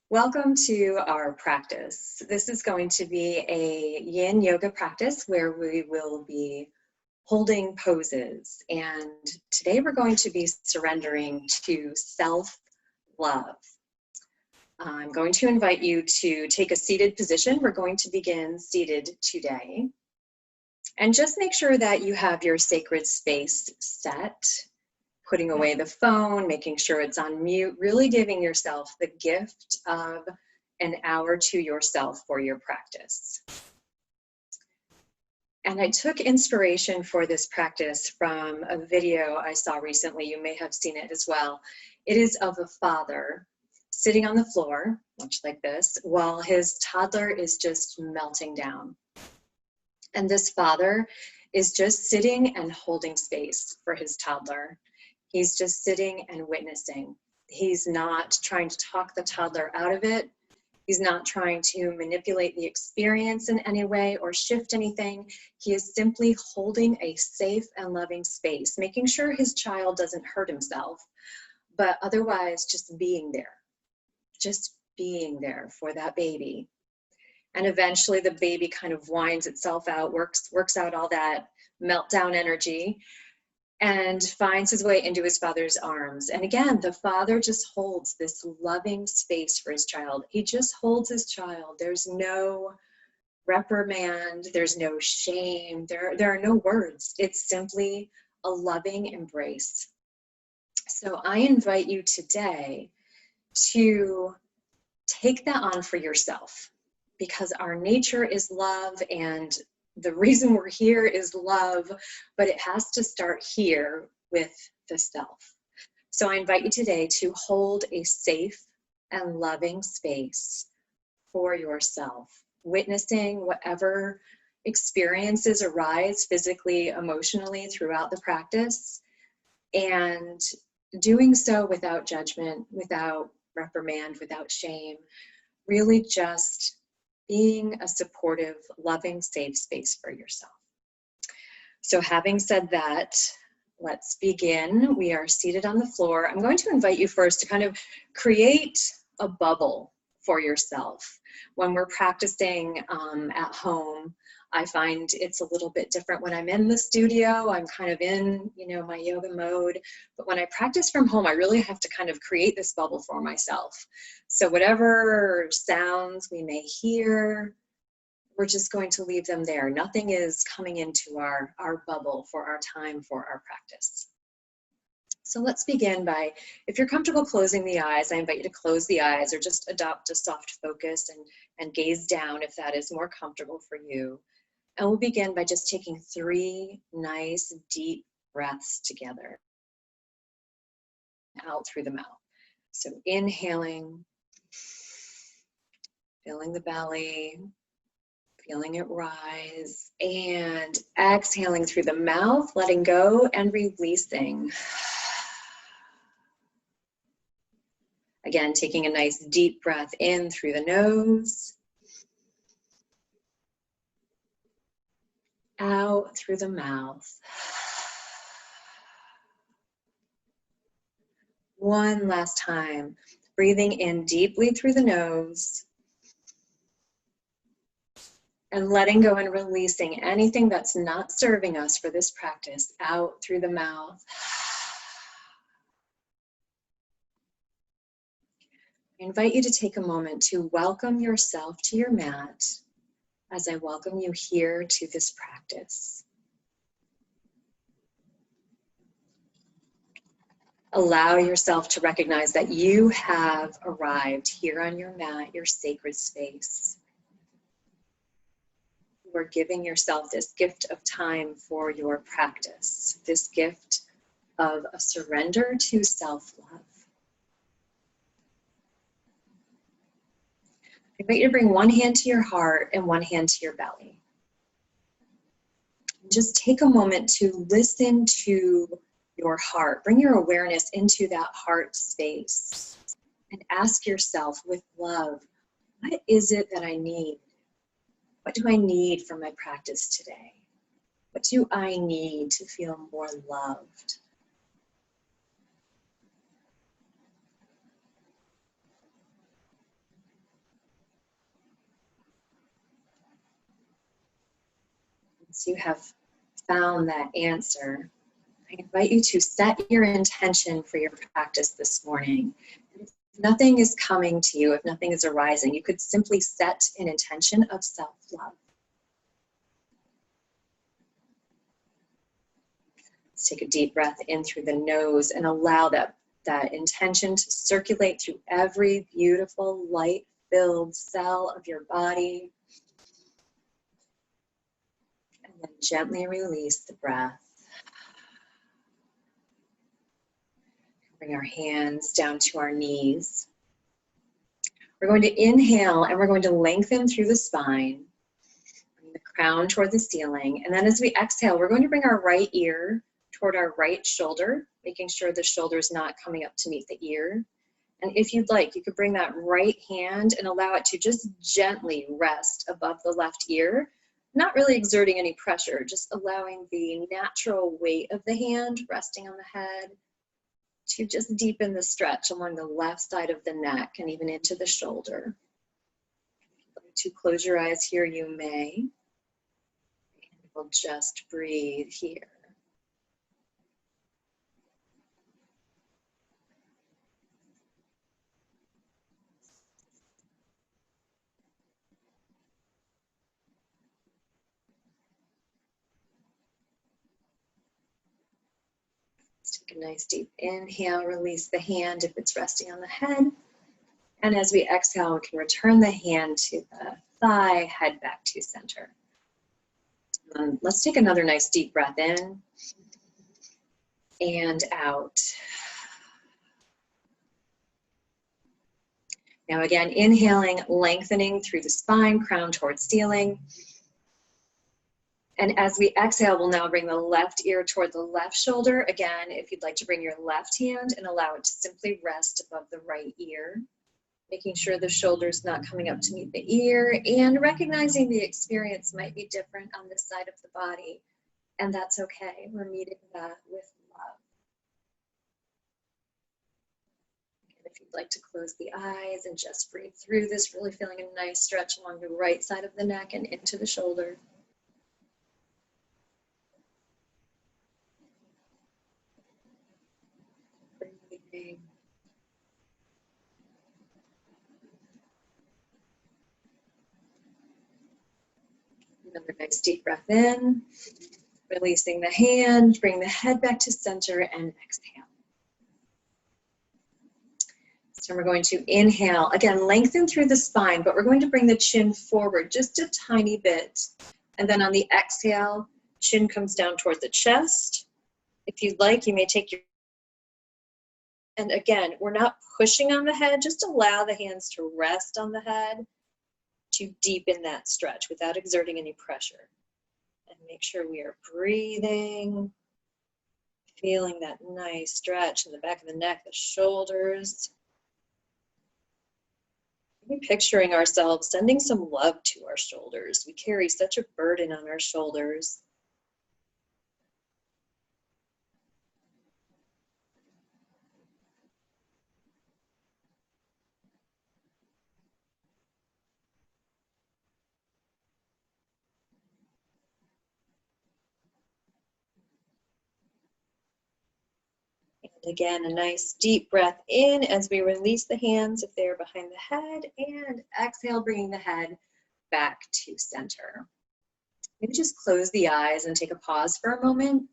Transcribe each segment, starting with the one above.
Welcome to our practice. This is going to be a yin yoga practice where we will be holding poses. And today we're going to be surrendering to self-love. I'm going to invite you to take a seated position. We're going to begin seated today. And just make sure that you have your sacred space set. Putting away the phone, making sure it's on mute, really giving yourself the gift of an hour to yourself for your practice. And I took inspiration for this practice from a video I saw recently. You may have seen it as well. It is of a father sitting on the floor, much like this, while his toddler is just melting down. And this father is just sitting and holding space for his toddler. He's just sitting and witnessing. He's not trying to talk the toddler out of it. He's not trying to manipulate the experience in any way or shift anything. He is simply holding a safe and loving space, making sure his child doesn't hurt himself, but otherwise just being there for that baby. And eventually the baby kind of winds itself out, works out all that meltdown energy, and finds his way into his father's arms. And again, the father just holds this loving space for his child. He just holds his child. There's no reprimand, there's no shame, there are no words. It's simply a loving embrace. So I invite you today to take that on for yourself, because our nature is love, and the reason we're here is love, but it has to start here with the self. So I invite you today to hold a safe and loving space for yourself, witnessing whatever experiences arise physically, emotionally throughout the practice, and doing so without judgment, without reprimand, without shame, really just being a supportive, loving, safe space for yourself. So having said that, let's begin. We are seated on the floor. I'm going to invite you first to kind of create a bubble for yourself. When we're practicing at home, I find it's a little bit different when I'm in the studio. I'm kind of in, my yoga mode. But when I practice from home, I really have to kind of create this bubble for myself. So whatever sounds we may hear, we're just going to leave them there. Nothing is coming into our bubble for our time for our practice. So let's begin by, if you're comfortable closing the eyes, I invite you to close the eyes or just adopt a soft focus and gaze down if that is more comfortable for you. And we'll begin by just taking 3 nice deep breaths together out through the mouth. So inhaling, feeling the belly, feeling it rise, and exhaling through the mouth, letting go and releasing. Again, taking a nice deep breath in through the nose, out through the mouth. One last time, breathing in deeply through the nose and letting go and releasing anything that's not serving us for this practice out through the mouth. I invite you to take a moment to welcome yourself to your mat as I welcome you here to this practice. Allow yourself to recognize that you have arrived here on your mat, your sacred space. You are giving yourself this gift of time for your practice, this gift of a surrender to self-love. I invite you to bring one hand to your heart and one hand to your belly. Just take a moment to listen to your heart. Bring your awareness into that heart space and ask yourself with love, what is it that I need? What do I need from my practice today? What do I need to feel more loved? Once you have found that answer, I invite you to set your intention for your practice this morning. If nothing is coming to you, if nothing is arising, you could simply set an intention of self-love. Let's take a deep breath in through the nose and allow that intention to circulate through every beautiful, light-filled cell of your body. And then gently release the breath. Bring our hands down to our knees. We're going to inhale and we're going to lengthen through the spine. Bring the crown toward the ceiling. And then as we exhale, we're going to bring our right ear toward our right shoulder, making sure the shoulder is not coming up to meet the ear. And if you'd like, you could bring that right hand and allow it to just gently rest above the left ear, not really exerting any pressure, just allowing the natural weight of the hand resting on the head to just deepen the stretch along the left side of the neck and even into the shoulder. If you'd like to close your eyes here, you may. And we'll just breathe here. Take a nice deep inhale, release the hand if it's resting on the head. And as we exhale, we can return the hand to the thigh, head back to center. Let's take another nice deep breath in and out. Now again, inhaling, lengthening through the spine, crown towards ceiling. And as we exhale, we'll now bring the left ear toward the left shoulder. Again, if you'd like to bring your left hand and allow it to simply rest above the right ear, making sure the shoulder's not coming up to meet the ear, and recognizing the experience might be different on this side of the body. And that's okay. We're meeting that with love. And if you'd like to close the eyes and just breathe through this, really feeling a nice stretch along the right side of the neck and into the shoulder. Another nice deep breath in, releasing the hand, bring the head back to center and exhale. So we're going to inhale, again, lengthen through the spine, but we're going to bring the chin forward just a tiny bit. And then on the exhale, chin comes down toward the chest. If you'd like, you may take your, and again, we're not pushing on the head, just allow the hands to rest on the head to deepen that stretch without exerting any pressure. And make sure we are breathing, feeling that nice stretch in the back of the neck, the shoulders. Maybe picturing ourselves sending some love to our shoulders. We carry such a burden on our shoulders. Again, a nice deep breath in as we release the hands if they're behind the head, and exhale, bringing the head back to center. Maybe just close the eyes and take a pause for a moment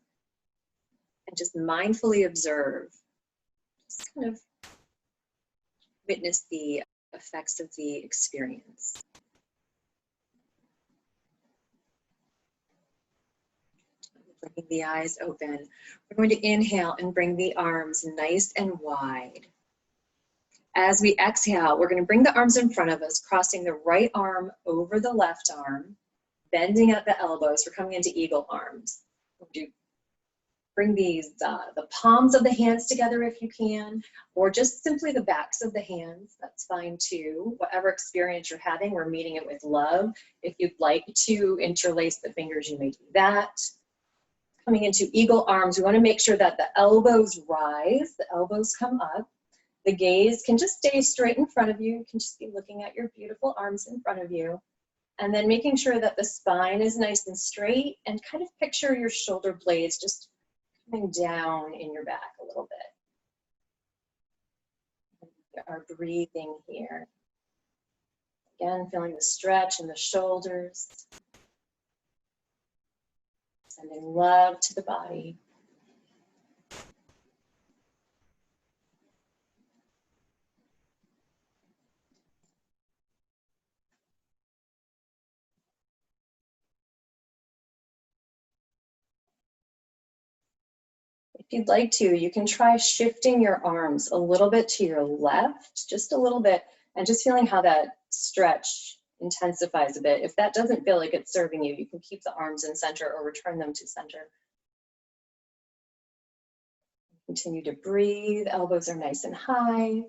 and just mindfully observe. Just kind of witness the effects of the experience. Bringing the eyes open. We're going to inhale and bring the arms nice and wide. As we exhale, we're going to bring the arms in front of us, crossing the right arm over the left arm, bending at the elbows. We're coming into eagle arms. We'll bring these, the palms of the hands together if you can, or just simply the backs of the hands. That's fine too. Whatever experience you're having, we're meeting it with love. If you'd like to interlace the fingers, you may do that. Coming into eagle arms, we want to make sure that the elbows rise, the elbows come up. The gaze can just stay straight in front of you. You can just be looking at your beautiful arms in front of you. And then making sure that the spine is nice and straight, and kind of picture your shoulder blades just coming down in your back a little bit. We are breathing here. Again, feeling the stretch in the shoulders. Sending love to the body. If you'd like to, you can try shifting your arms a little bit to your left, just a little bit, and just feeling how that stretch intensifies a bit. If that doesn't feel like it's serving you, you can keep the arms in center or return them to center. Continue to breathe, elbows are nice and high.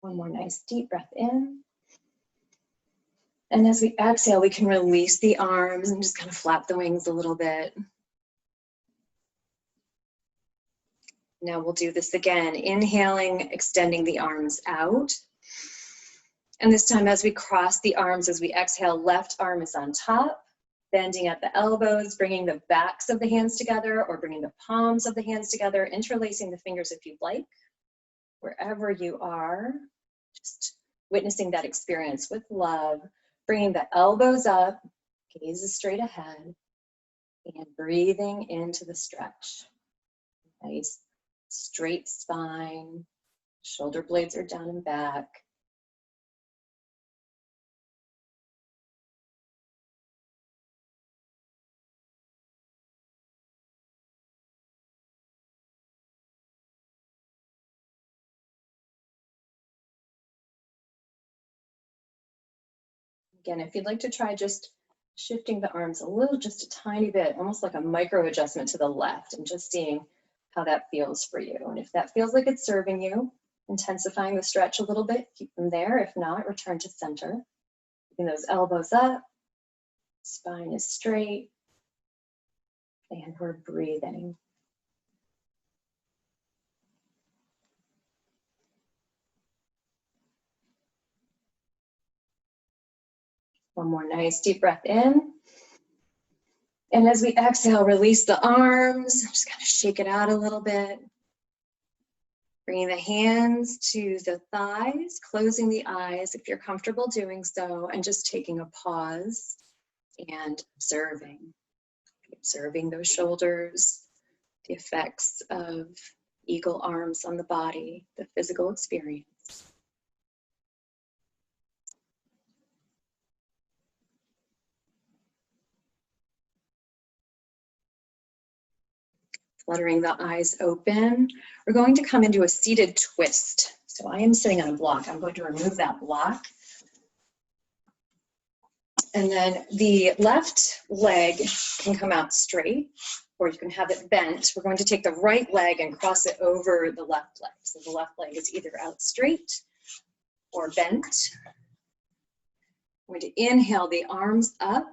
One more nice deep breath in. And as we exhale, we can release the arms and just kind of flap the wings a little bit. Now we'll do this again, inhaling, extending the arms out. And this time as we cross the arms, as we exhale, left arm is on top, bending at the elbows, bringing the backs of the hands together or bringing the palms of the hands together, interlacing the fingers if you'd like. Wherever you are, just witnessing that experience with love, bringing the elbows up, gaze is straight ahead, and breathing into the stretch. Nice straight spine, shoulder blades are down and back. Again, if you'd like to try just shifting the arms a little, just a tiny bit, almost like a micro adjustment to the left, and just seeing how that feels for you. And if that feels like it's serving you, intensifying the stretch a little bit, keep them there. If not, return to center. Keeping those elbows up, spine is straight, and we're breathing. One more nice deep breath in. And as we exhale, release the arms, just kind of shake it out a little bit. Bringing the hands to the thighs, closing the eyes if you're comfortable doing so, and just taking a pause and observing those shoulders, the effects of eagle arms on the body, the physical experience. Fluttering the eyes open. We're going to come into a seated twist. So I am sitting on a block. I'm going to remove that block. And then the left leg can come out straight, or you can have it bent. We're going to take the right leg and cross it over the left leg. So the left leg is either out straight or bent. I'm going to inhale the arms up.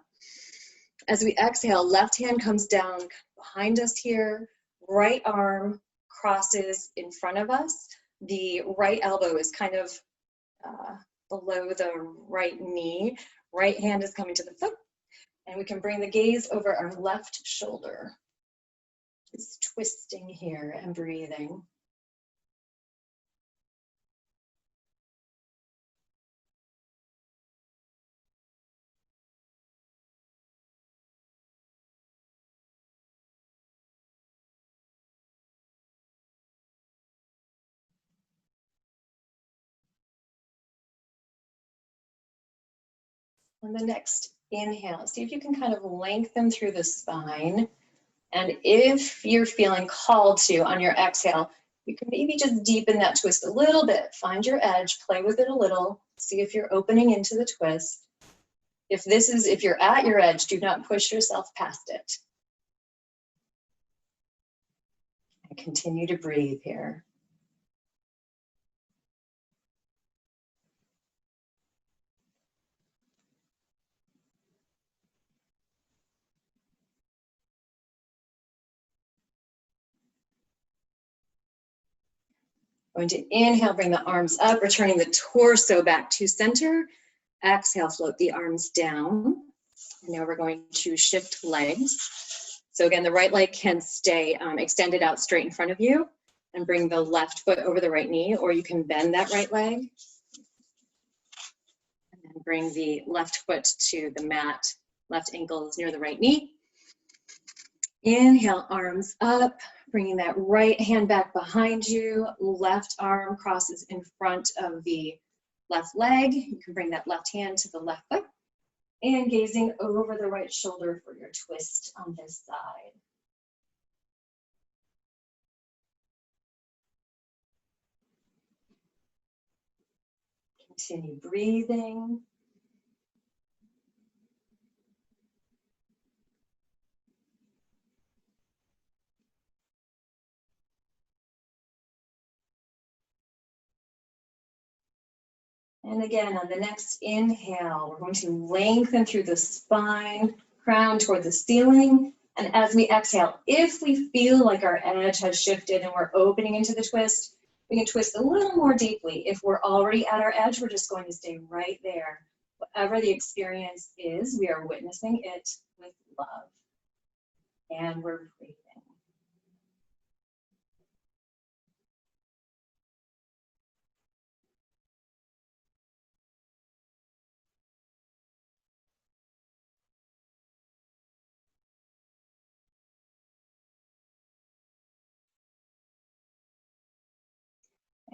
As we exhale, left hand comes down behind us here. Right arm crosses in front of us. The right elbow is kind of below the right knee. Right hand is coming to the foot, and we can bring the gaze over our left shoulder. Just twisting here and breathing. On the next inhale, see if you can kind of lengthen through the spine. And if you're feeling called to on your exhale, you can maybe just deepen that twist a little bit. Find your edge, play with it a little, see if you're opening into the twist. If you're at your edge, do not push yourself past it. And continue to breathe here. Going to inhale, bring the arms up, returning the torso back to center. Exhale, float the arms down. And now we're going to shift legs. So again, the right leg can stay extended out straight in front of you and bring the left foot over the right knee, or you can bend that right leg. And then bring the left foot to the mat, left ankle is near the right knee. Inhale, arms up, bringing that right hand back behind you. Left arm crosses in front of the left leg. You can bring that left hand to the left foot. And gazing over the right shoulder for your twist on this side. Continue breathing. And again, on the next inhale, we're going to lengthen through the spine, crown toward the ceiling. And as we exhale, if we feel like our edge has shifted and we're opening into the twist, we can twist a little more deeply. If we're already at our edge, we're just going to stay right there. Whatever the experience is, we are witnessing it with love. And we're breathing.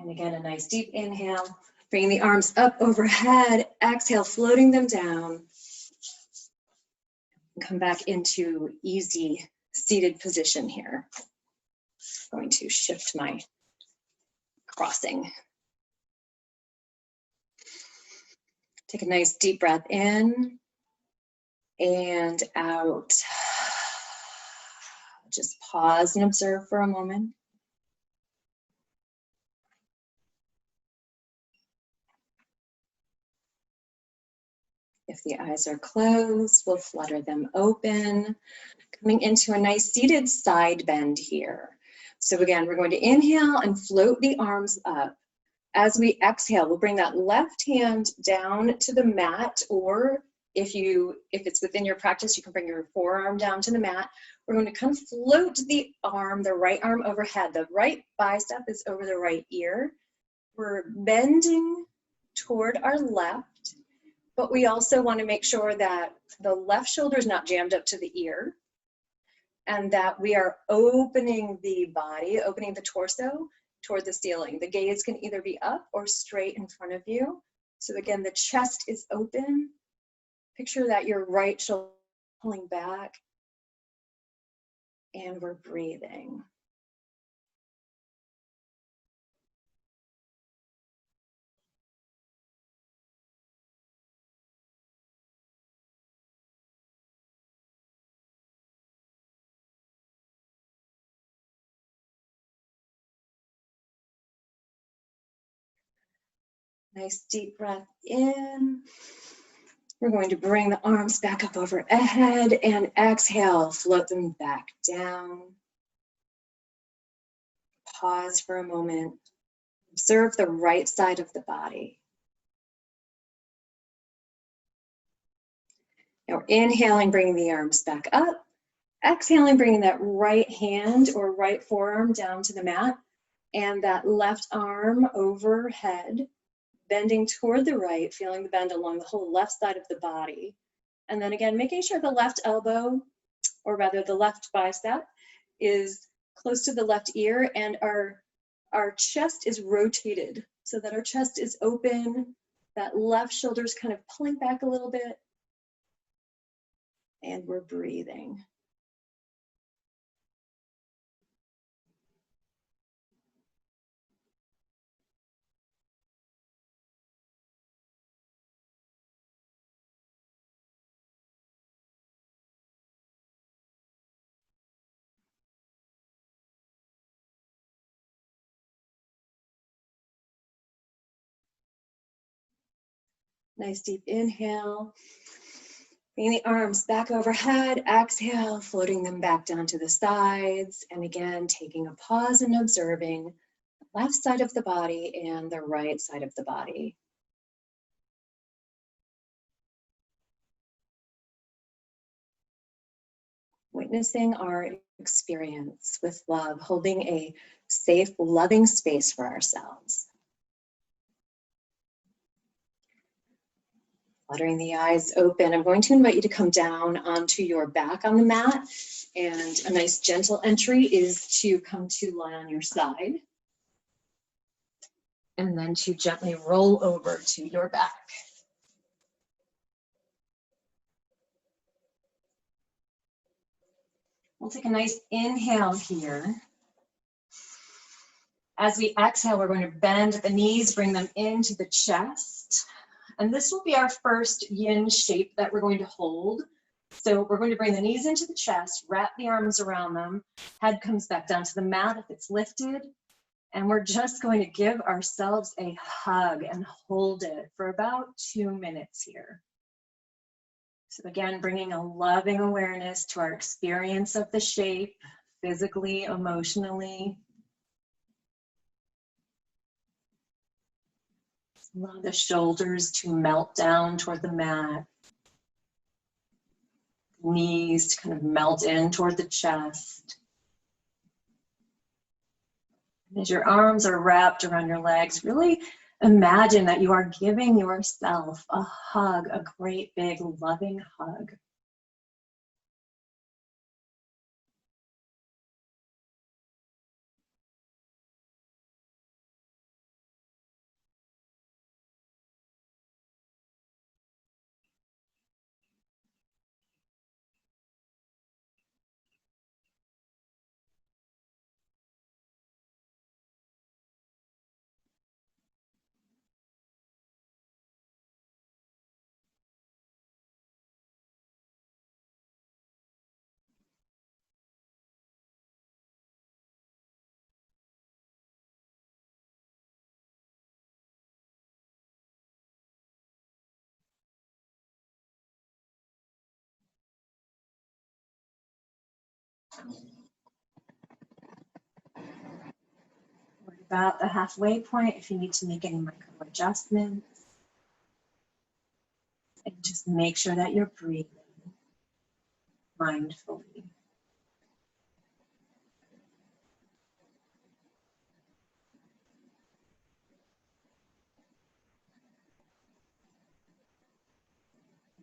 And again, a nice deep inhale, bringing the arms up overhead, exhale, floating them down. Come back into easy seated position here. I'm going to shift my crossing. Take a nice deep breath in and out. Just pause and observe for a moment. If the eyes are closed, we'll flutter them open. Coming into a nice seated side bend here. So again, we're going to inhale and float the arms up. As we exhale, we'll bring that left hand down to the mat, or if it's within your practice, you can bring your forearm down to the mat. We're going to kind of float the right arm overhead. The right bicep is over the right ear. We're bending toward our left, but we also want to make sure that the left shoulder is not jammed up to the ear, and that we are opening the body, opening the torso toward the ceiling. The gaze can either be up or straight in front of you. So again, the chest is open. Picture that your right shoulder pulling back, and we're breathing. Nice deep breath in. We're going to bring the arms back up overhead and exhale, float them back down. Pause for a moment. Observe the right side of the body. Now inhaling, bringing the arms back up. Exhaling, bringing that right hand or right forearm down to the mat, and that left arm overhead, bending toward the right, feeling the bend along the whole left side of the body. And then again, making sure the left elbow, or rather the left bicep, is close to the left ear, and our chest is rotated so that our chest is open, that left shoulder is kind of pulling back a little bit, and we're breathing. Nice deep inhale. Bring the arms back overhead. Exhale, floating them back down to the sides. And again, taking a pause and observing left side of the body and the right side of the body. Witnessing our experience with love, holding a safe, loving space for ourselves. Fluttering the eyes open, I'm going to invite you to come down onto your back on the mat. And a nice gentle entry is to come to lie on your side. And then to gently roll over to your back. We'll take a nice inhale here. As we exhale, we're going to bend the knees, bring them into the chest. And this will be our first yin shape that we're going to hold. So we're going to bring the knees into the chest, wrap the arms around them, head comes back down to the mat if it's lifted. And we're just going to give ourselves a hug and hold it for about 2 minutes here. So again, bringing a loving awareness to our experience of the shape, physically, emotionally. Allow the shoulders to melt down toward the mat. Knees to kind of melt in toward the chest. And as your arms are wrapped around your legs, really imagine that you are giving yourself a hug, a great big loving hug. We're about the halfway point if you need to make any micro adjustments. And just make sure that you're breathing mindfully.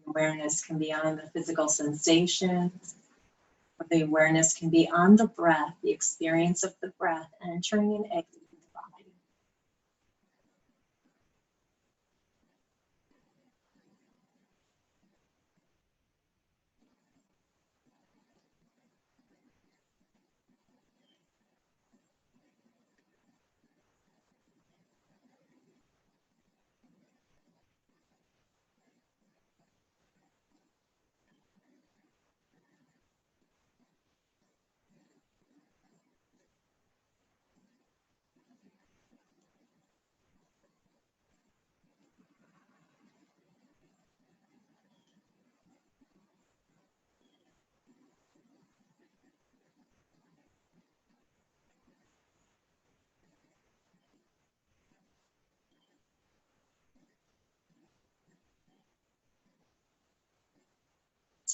Awareness can be on the physical sensations, or the awareness can be on the breath, the experience of the breath entering and exiting the body.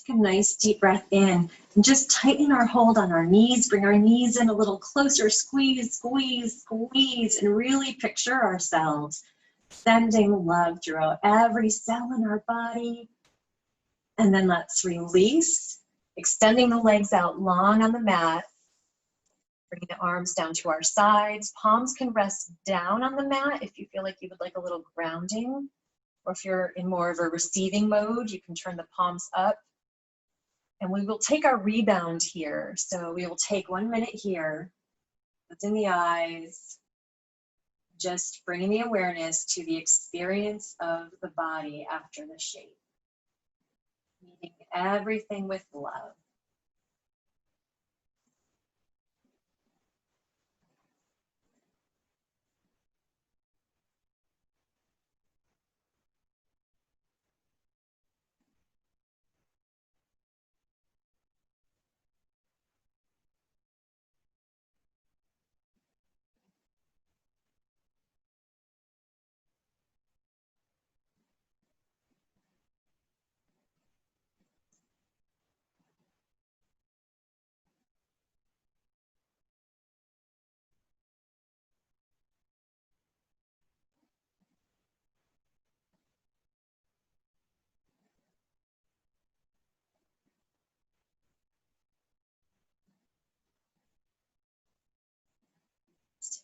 Take a nice deep breath in and just tighten our hold on our knees. Bring our knees in a little closer. Squeeze, squeeze, squeeze, and really picture ourselves sending love throughout every cell in our body. And then let's release, extending the legs out long on the mat. Bringing the arms down to our sides. Palms can rest down on the mat if you feel like you would like a little grounding. Or if you're in more of a receiving mode, you can turn the palms up. And we will take our rebound here. So we will take 1 minute here, closing the eyes, just bringing the awareness to the experience of the body after the shape. Meeting everything with love.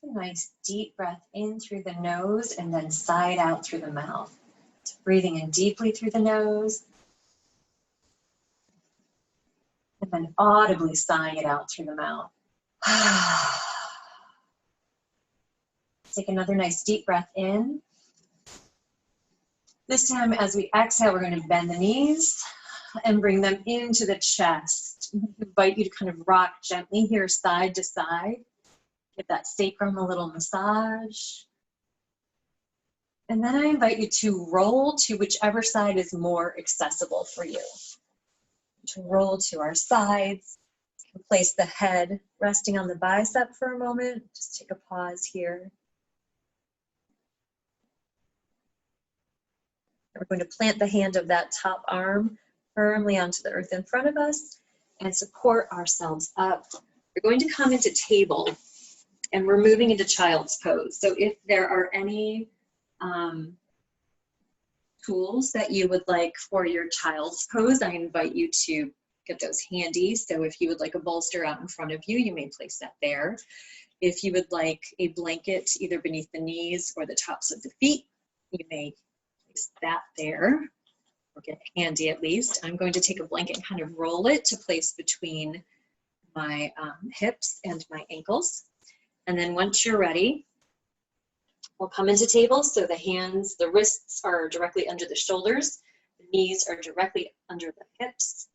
A nice deep breath in through the nose and then sigh out through the mouth. So breathing in deeply through the nose and then audibly sighing it out through the mouth. Take another nice deep breath in. This time as we exhale, we're going to bend the knees and bring them into the chest. I invite you to kind of rock gently here side to side. Give that sacrum a little massage. And then I invite you to roll to whichever side is more accessible for you. To roll to our sides. Place the head resting on the bicep for a moment. Just take a pause here. We're going to plant the hand of that top arm firmly onto the earth in front of us and support ourselves up. We're going to come into table and we're moving into child's pose. So if there are any tools that you would like for your child's pose, I invite you to get those handy. So if you would like a bolster out in front of you, you may place that there. If you would like a blanket either beneath the knees or the tops of the feet, you may place that there, or get handy at least. I'm going to take a blanket and kind of roll it to place between my hips and my ankles. And then once you're ready, we'll come into table. So the hands, the wrists are directly under the shoulders. The knees are directly under the hips.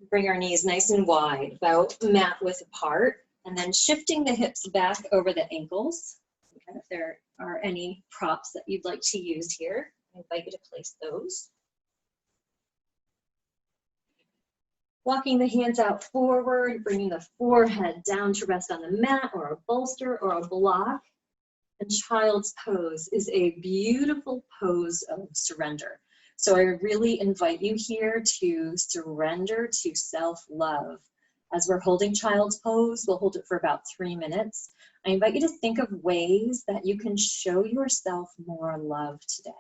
Bring our knees nice and wide, about mat width apart. And then shifting the hips back over the ankles. Okay, if there are any props that you'd like to use here, I invite you to place those. Walking the hands out forward, bringing the forehead down to rest on the mat or a bolster or a block. And child's pose is a beautiful pose of surrender. So I really invite you here to surrender to self-love. As we're holding child's pose, we'll hold it for about 3 minutes. I invite you to think of ways that you can show yourself more love today.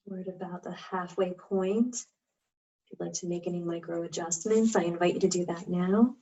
We're at about the halfway point. If you'd like to make any micro adjustments, I invite you to do that now.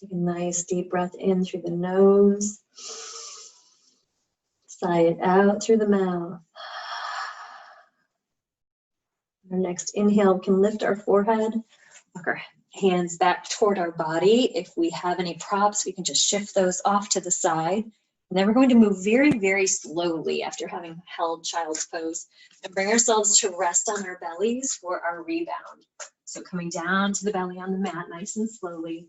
Take a nice deep breath in through the nose. Sigh it out through the mouth. Our next inhale, we can lift our forehead, walk our hands back toward our body. If we have any props, we can just shift those off to the side. And then we're going to move very, very slowly after having held child's pose and bring ourselves to rest on our bellies for our rebound. So coming down to the belly on the mat, nice and slowly.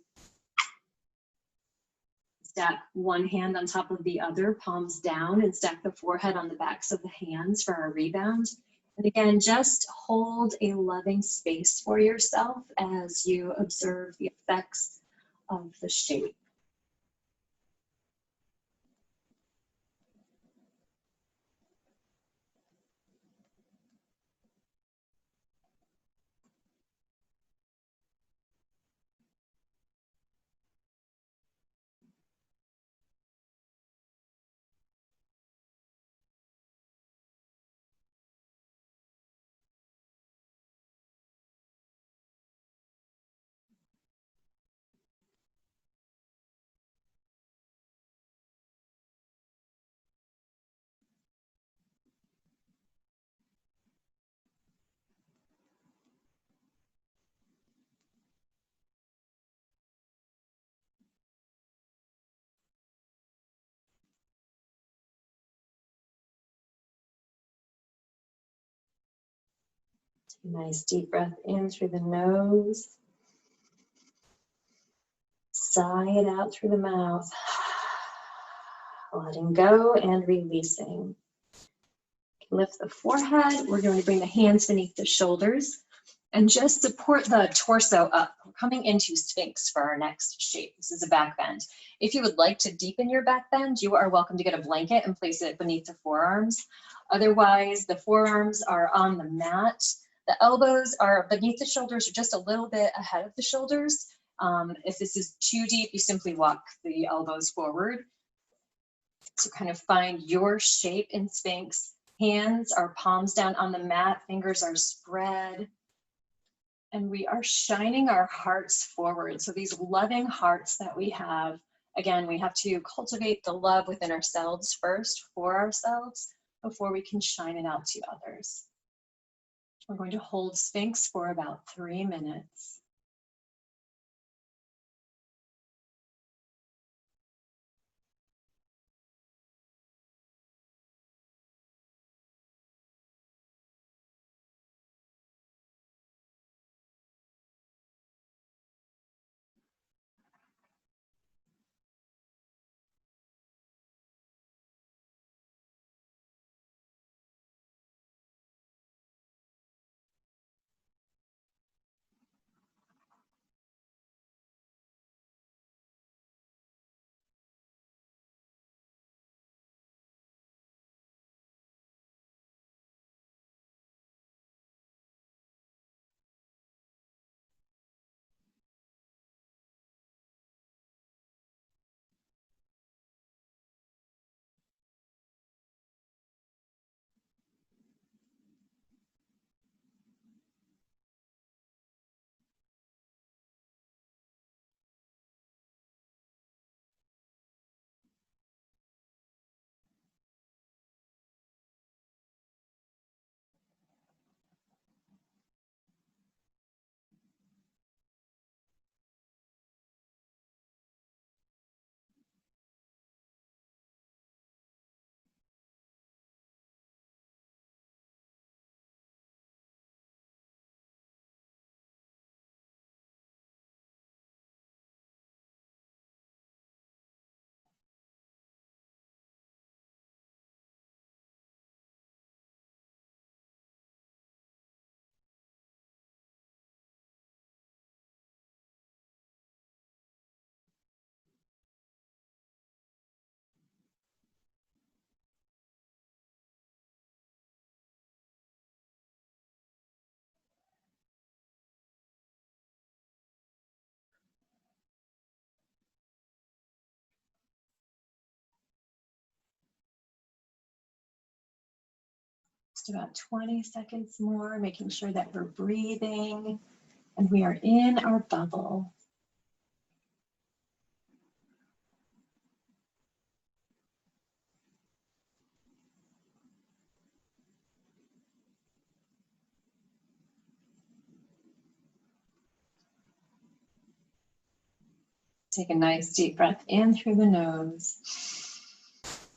Stack one hand on top of the other, palms down, and stack the forehead on the backs of the hands for our rebound. And again, just hold a loving space for yourself as you observe the effects of the shape. Take a nice deep breath in through the nose. Sigh it out through the mouth. Letting go and releasing. Lift the forehead. We're going to bring the hands beneath the shoulders and just support the torso up. We're coming into Sphinx for our next shape. This is a back bend. If you would like to deepen your back bend, you are welcome to get a blanket and place it beneath the forearms. Otherwise, the forearms are on the mat. The elbows are beneath the shoulders or just a little bit ahead of the shoulders. If this is too deep, you simply walk the elbows forward. So kind of find your shape in Sphinx. Hands are palms down on the mat, fingers are spread. And we are shining our hearts forward. So these loving hearts that we have, again, we have to cultivate the love within ourselves first, for ourselves, before we can shine it out to others. We're going to hold Sphinx for about 3 minutes. Just about 20 seconds more, making sure that we're breathing and we are in our bubble. Take a nice deep breath in through the nose.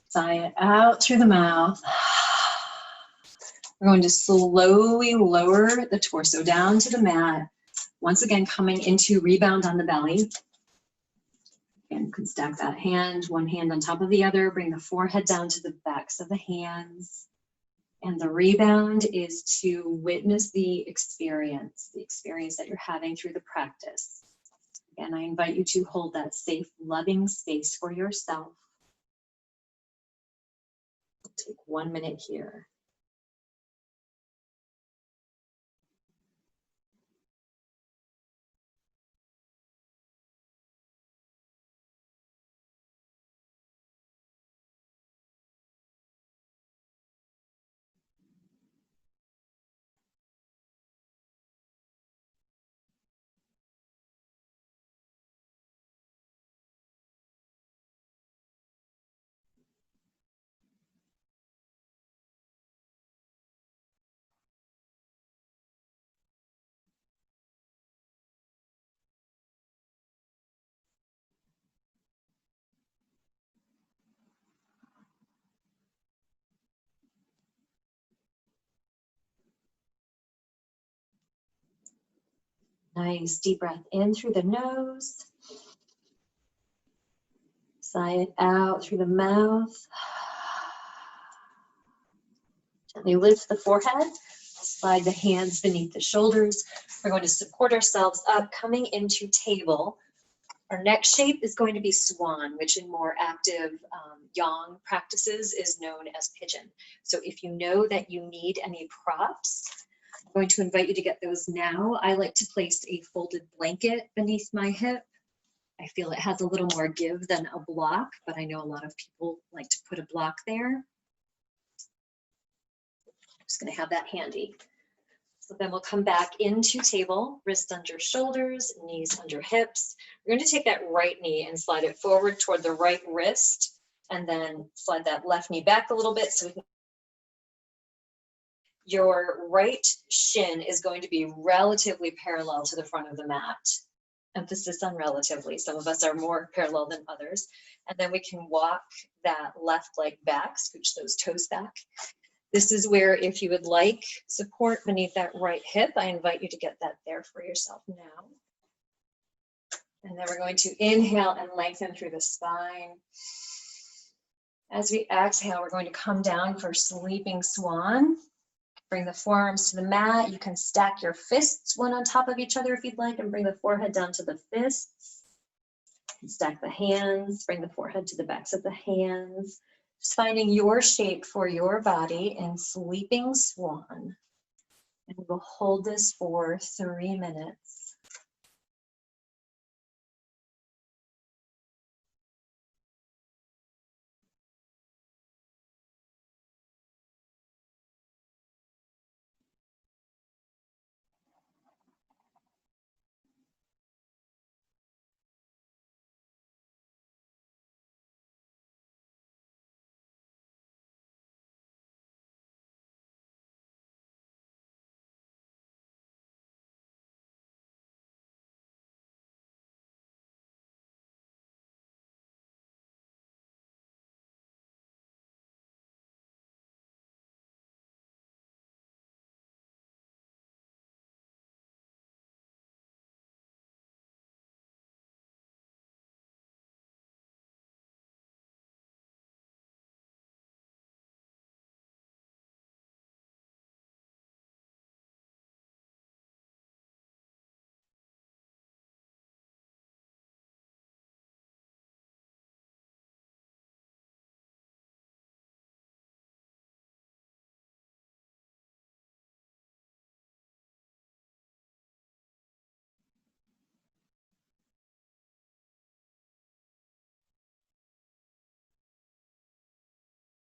Sigh it out through the mouth. We're going to slowly lower the torso down to the mat. Once again, coming into rebound on the belly. Again, you can stack that hand, one hand on top of the other. Bring the forehead down to the backs of the hands. And the rebound is to witness the experience that you're having through the practice. Again, I invite you to hold that safe, loving space for yourself. Take 1 minute here. Nice deep breath in through the nose. Sigh it out through the mouth. Gently lift the forehead. Slide the hands beneath the shoulders. We're going to support ourselves up, coming into table. Our next shape is going to be swan, which in more active yang practices is known as pigeon. So if you know that you need any props, I'm going to invite you to get those now. I like to place a folded blanket beneath my hip. I feel it has a little more give than a block, but I know a lot of people like to put a block there. I'm just going to have that handy. So then we'll come back into table, wrists under shoulders, knees under hips. We're going to take that right knee and slide it forward toward the right wrist, and then slide that left knee back a little bit so we can. Your right shin is going to be relatively parallel to the front of the mat. Emphasis on relatively. Some of us are more parallel than others. And then we can walk that left leg back, scooch those toes back. This is where, if you would like support beneath that right hip, I invite you to get that there for yourself now. And then we're going to inhale and lengthen through the spine. As we exhale, we're going to come down for sleeping swan. Bring the forearms to the mat. You can stack your fists one on top of each other if you'd like, and bring the forehead down to the fists. And stack the hands, bring the forehead to the backs of the hands. Just finding your shape for your body in sleeping swan. And we'll hold this for 3 minutes.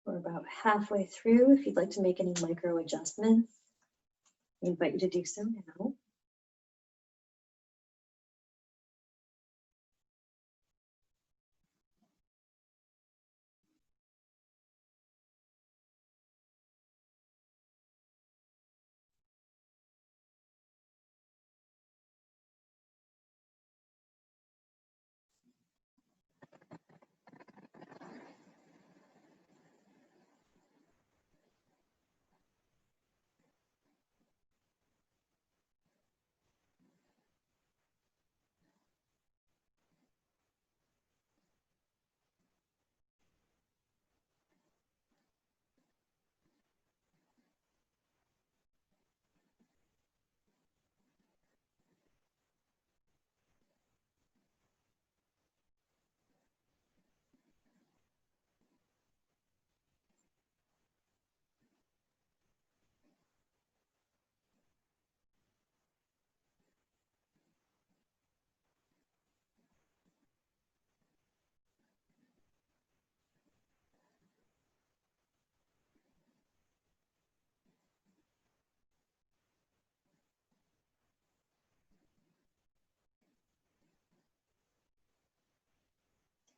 We're about halfway through. If you'd like to make any micro adjustments, I invite you to do so now.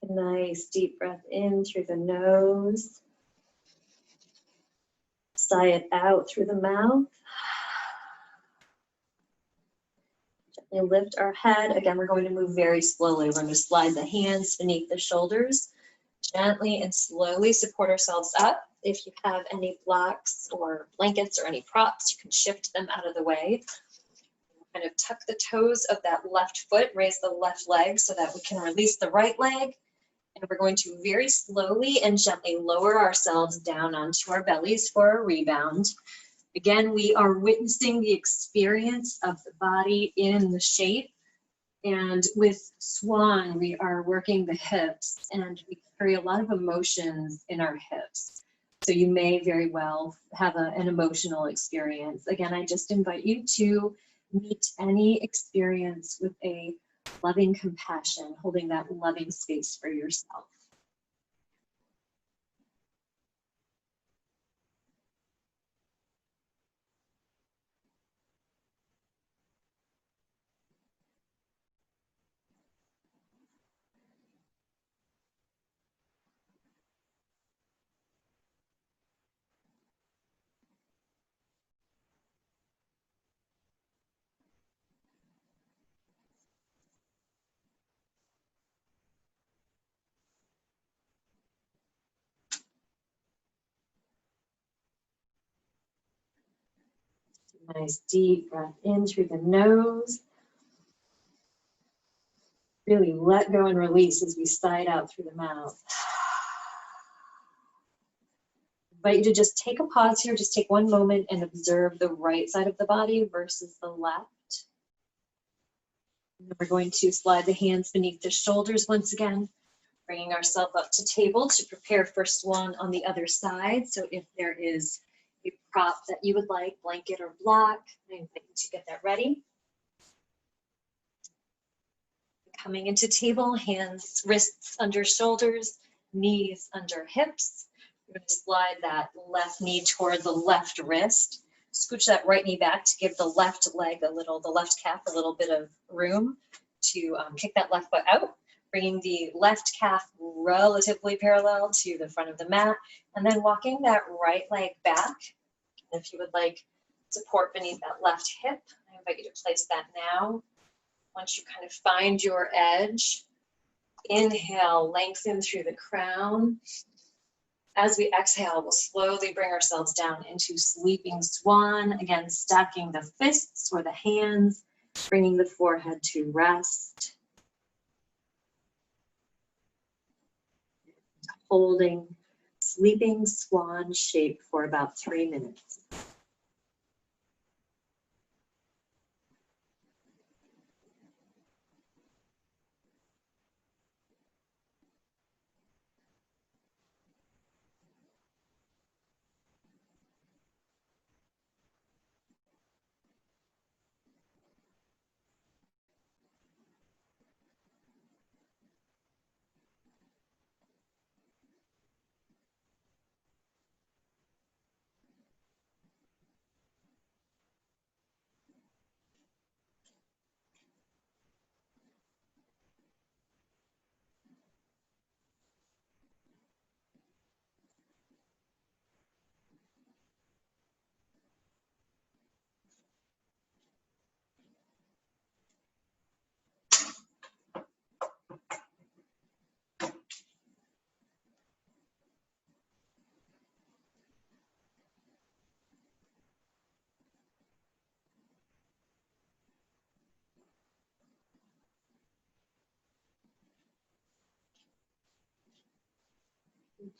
Nice deep breath in through the nose. Sigh it out through the mouth. Gently lift our head. Again, we're going to move very slowly. We're going to slide the hands beneath the shoulders. Gently and slowly support ourselves up. If you have any blocks or blankets or any props, you can shift them out of the way. Kind of tuck the toes of that left foot, raise the left leg so that we can release the right leg. And we're going to very slowly and gently lower ourselves down onto our bellies for a rebound. Again, we are witnessing the experience of the body in the shape. And with Swan, we are working the hips, and we carry a lot of emotions in our hips. So you may very well have an emotional experience. Again, I just invite you to meet any experience with a loving compassion, holding that loving space for yourself. Nice deep breath in through the nose. Really let go and release as we sigh out through the mouth. I invite you to just take a pause here, just take one moment and observe the right side of the body versus the left. And we're going to slide the hands beneath the shoulders once again, bringing ourselves up to table to prepare for Swan on the other side. So if there is a prop that you would like, blanket or block, I invite you to get that ready. Coming into table, hands, wrists under shoulders, knees under hips. We're going to slide that left knee toward the left wrist. Scooch that right knee back to give the left leg a little, the left calf a little bit of room to kick that left foot out. Bringing the left calf relatively parallel to the front of the mat, and then walking that right leg back. And if you would like support beneath that left hip, I invite you to place that now. Once you kind of find your edge, inhale, lengthen through the crown. As we exhale, we'll slowly bring ourselves down into sleeping swan. Again, stacking the fists or the hands, bringing the forehead to rest. Holding sleeping swan shape for about 3 minutes.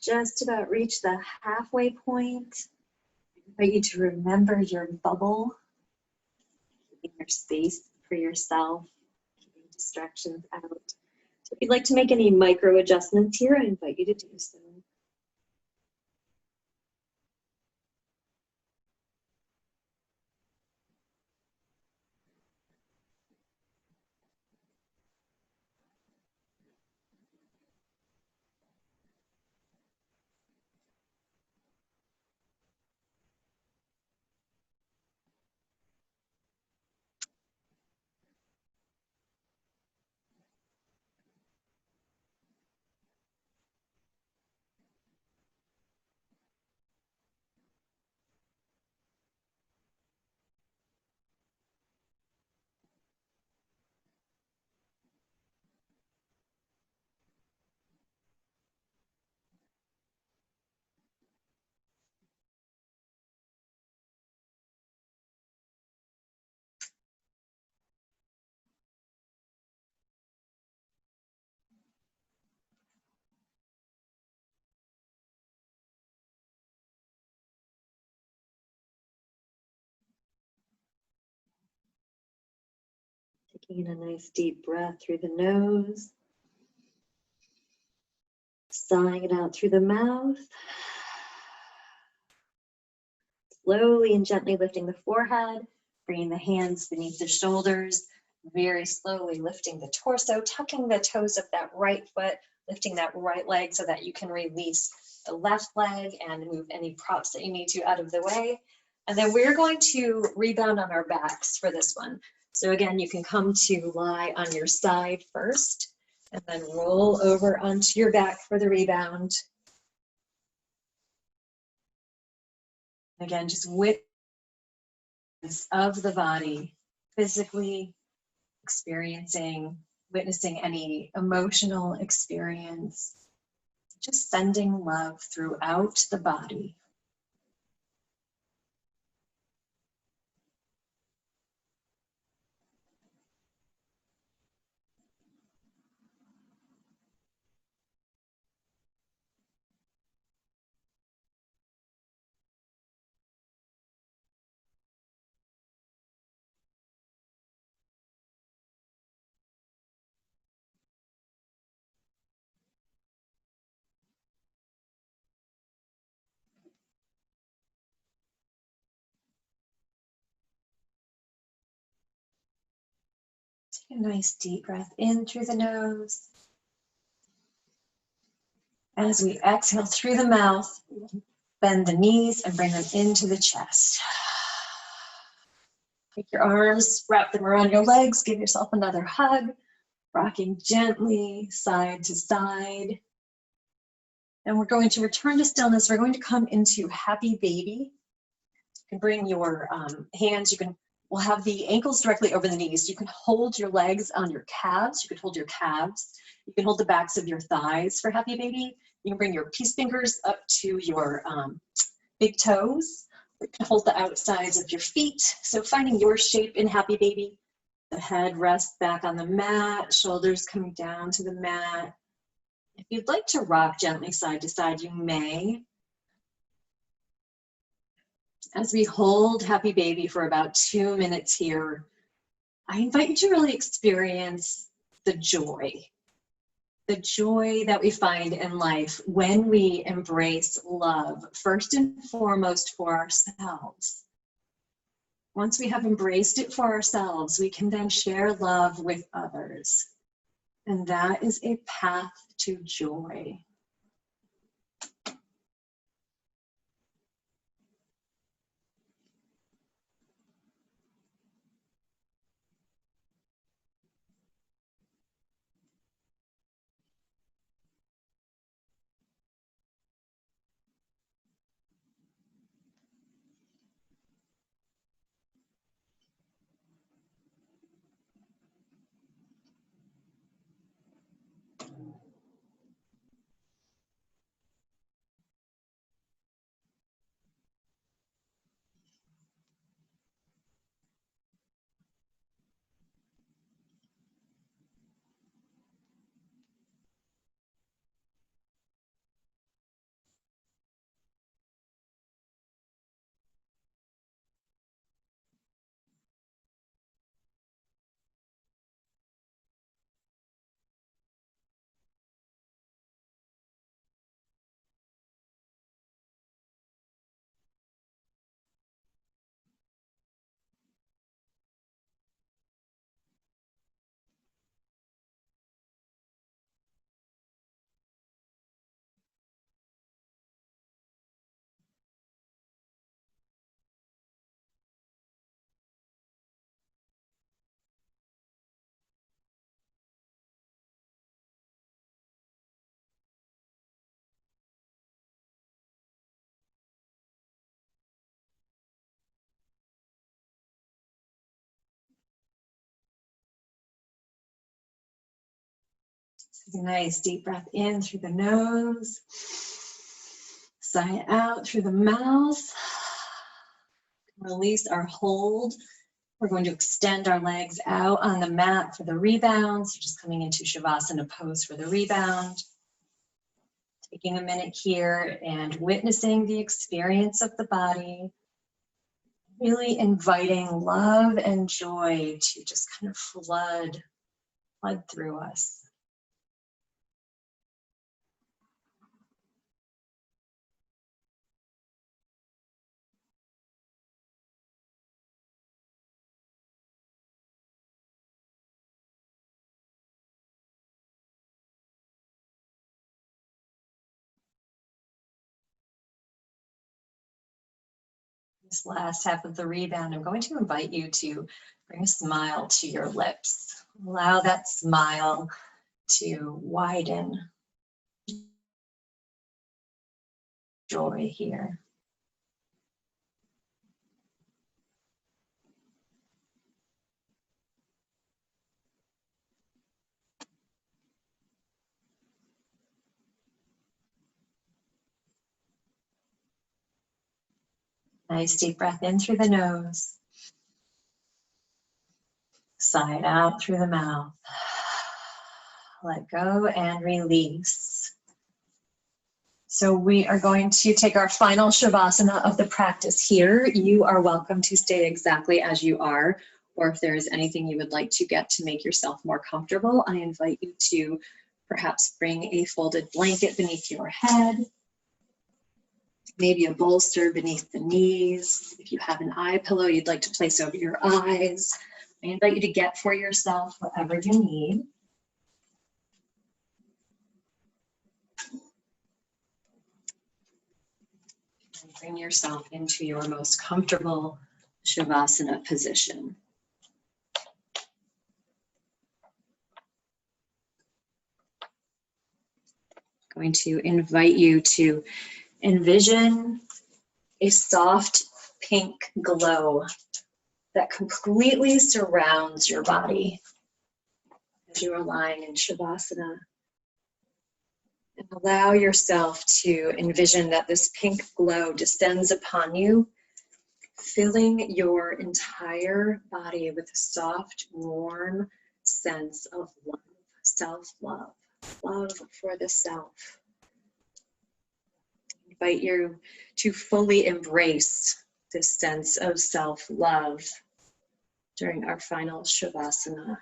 Just about reach the halfway point. I invite you to remember your bubble, keeping your space for yourself, keeping distractions out. So if you'd like to make any micro adjustments here, I invite you to do so. Taking a nice deep breath through the nose. Sighing it out through the mouth. Slowly and gently lifting the forehead, bringing the hands beneath the shoulders, very slowly lifting the torso, tucking the toes of that right foot, lifting that right leg so that you can release the left leg and move any props that you need to out of the way. And then we're going to rebound on our backs for this one. So again, you can come to lie on your side first and then roll over onto your back for the rebound. Again, just witness of the body, physically experiencing, witnessing any emotional experience, just sending love throughout the body. Take a nice deep breath in through the nose. As we exhale through the mouth, bend the knees and bring them into the chest. Take your arms, wrap them around your legs, give yourself another hug, rocking gently side to side. And we're going to return to stillness. We're going to come into happy baby. You can bring your hands, we'll have the ankles directly over the knees. You can hold your legs on your calves. You can hold your calves. You can hold the backs of your thighs for happy baby. You can bring your peace fingers up to your big toes. You can hold the outsides of your feet. So finding your shape in happy baby. The head rests back on the mat, shoulders coming down to the mat. If you'd like to rock gently side to side, you may. As we hold happy baby for about 2 minutes here, I invite you to really experience the joy that we find in life when we embrace love, first and foremost for ourselves. Once we have embraced it for ourselves, we can then share love with others. And that is a path to joy. Take a nice deep breath in through the nose. Sigh out through the mouth. Release our hold. We're going to extend our legs out on the mat for the rebound. So just coming into Shavasana pose for the rebound. Taking a minute here and witnessing the experience of the body. Really inviting love and joy to just kind of flood through us. This last half of the rebound, I'm going to invite you to bring a smile to your lips. Allow that smile to widen. Joy here. Nice deep breath in through the nose. Sigh it out through the mouth. Let go and release. So we are going to take our final Shavasana of the practice here. You are welcome to stay exactly as you are, or if there is anything you would like to get to make yourself more comfortable, I invite you to perhaps bring a folded blanket beneath your head, maybe a bolster beneath the knees. If you have an eye pillow you'd like to place over your eyes, I invite you to get for yourself whatever you need. And bring yourself into your most comfortable Shavasana position. Going to invite you to envision a soft pink glow that completely surrounds your body as you are lying in Shavasana. And allow yourself to envision that this pink glow descends upon you, filling your entire body with a soft, warm sense of love, self-love, love for the self. I invite you to fully embrace this sense of self-love during our final Shavasana.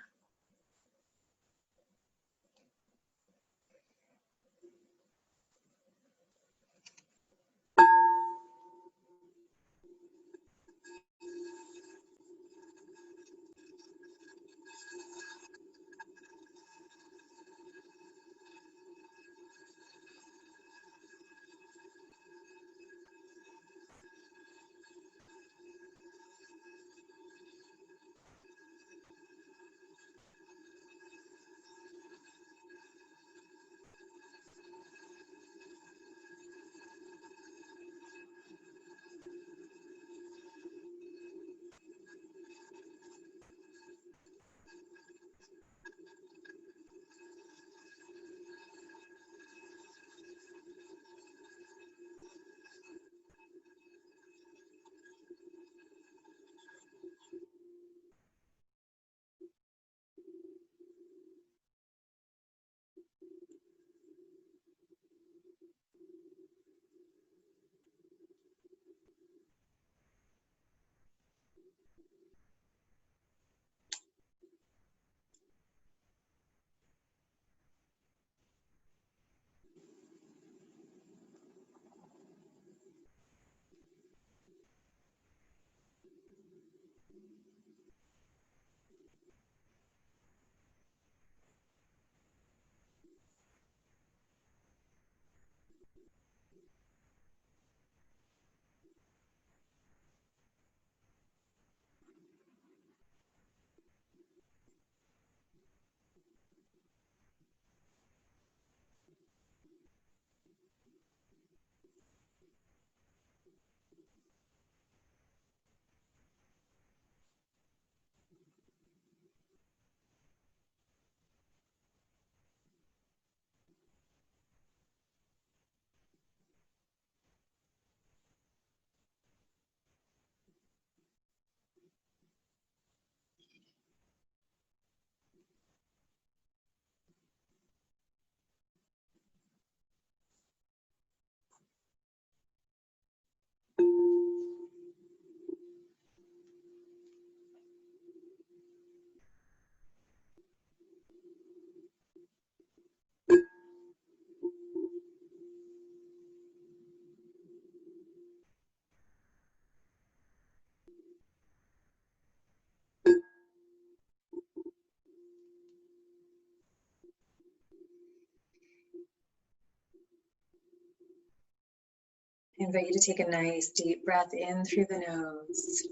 invite you to take a nice deep breath in through the nose.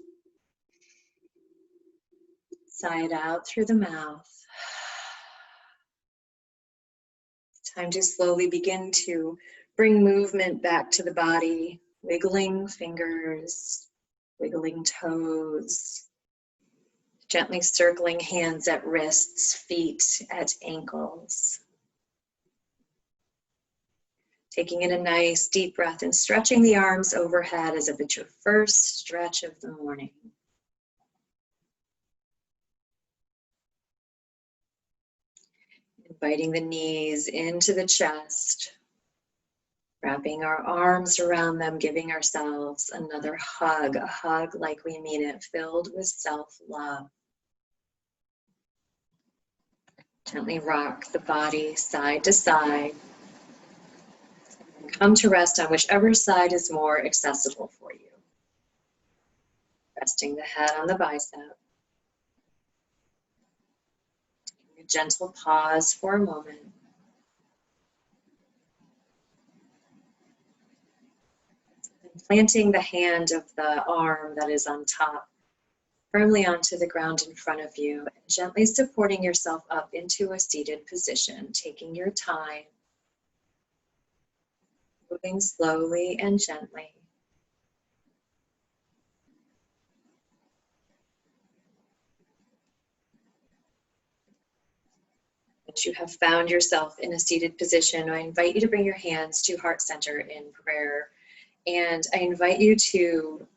Sigh it out through the mouth. It's time to slowly begin to bring movement back to the body, wiggling fingers, wiggling toes, gently circling hands at wrists, feet at ankles. Taking in a nice deep breath and stretching the arms overhead as if it's your first stretch of the morning. Inviting the knees into the chest, wrapping our arms around them, giving ourselves another hug, a hug like we mean it, filled with self-love. Gently rock the body side to side. Come to rest on whichever side is more accessible for you. Resting the head on the bicep. Taking a gentle pause for a moment. Planting the hand of the arm that is on top firmly onto the ground in front of you, and gently supporting yourself up into a seated position, taking your time, moving slowly and gently. Once you have found yourself in a seated position, I invite you to bring your hands to heart center in prayer. And I invite you to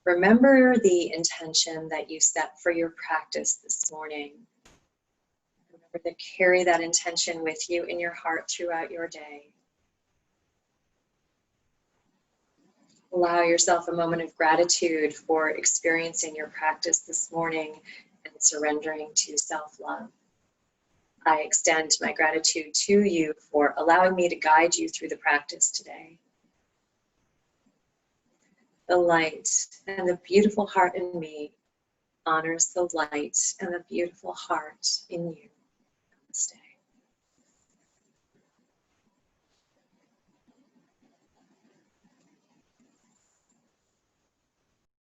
remember the intention that you set for your practice this morning. Remember to carry that intention with you in your heart throughout your day. Allow yourself a moment of gratitude for experiencing your practice this morning and surrendering to self-love. I extend my gratitude to you for allowing me to guide you through the practice today. The light and the beautiful heart in me honors the light and the beautiful heart in you. Namaste.